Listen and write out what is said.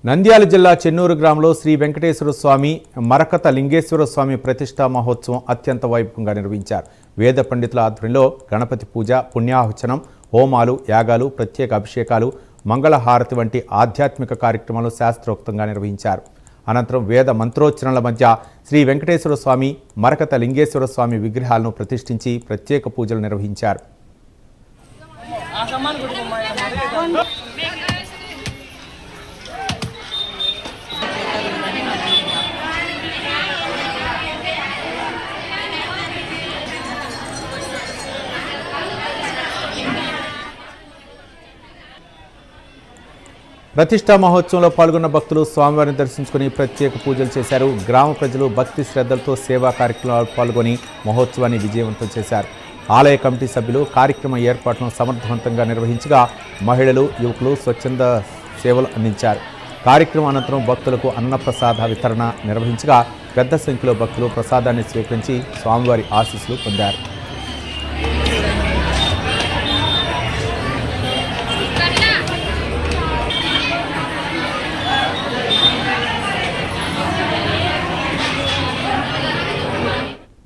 నంద్యాల జిల్లా చెన్నూరు గ్రామంలో శ్రీ వెంకటేశ్వర స్వామి మరకత లింగేశ్వర స్వామి ప్రతిష్టా మహోత్సవం అత్యంత వైభవంగా నిర్వహించారు. వేద పండితుల ఆధ్వర్యంలో గణపతి పూజ, పుణ్యాహుచనం, హోమాలు, యాగాలు, ప్రత్యేక అభిషేకాలు, మంగళహారతి వంటి ఆధ్యాత్మిక కార్యక్రమాలు శాస్త్రోక్తంగా నిర్వహించారు. అనంతరం వేద మంత్రోచ్చరణల మధ్య శ్రీ వెంకటేశ్వర స్వామి, మరకత లింగేశ్వర స్వామి విగ్రహాలను ప్రతిష్ఠించి ప్రత్యేక పూజలు నిర్వహించారు. ప్రతిష్టా మహోత్సవంలో పాల్గొన్న భక్తులు స్వామివారిని దర్శించుకుని ప్రత్యేక పూజలు చేశారు. గ్రామ ప్రజలు భక్తి శ్రద్ధలతో సేవా కార్యక్రమాలు పాల్గొని మహోత్సవాన్ని విజయవంతం చేశారు. ఆలయ కమిటీ సభ్యులు కార్యక్రమ ఏర్పాట్లను సమర్థవంతంగా నిర్వహించగా మహిళలు, యువకులు స్వచ్ఛంద సేవలు అందించారు. కార్యక్రమం అనంతరం భక్తులకు అన్నప్రసాద వితరణ నిర్వహించగా పెద్ద సంఖ్యలో భక్తులు ప్రసాదాన్ని స్వీకరించి స్వామివారి ఆశీస్సులు పొందారు.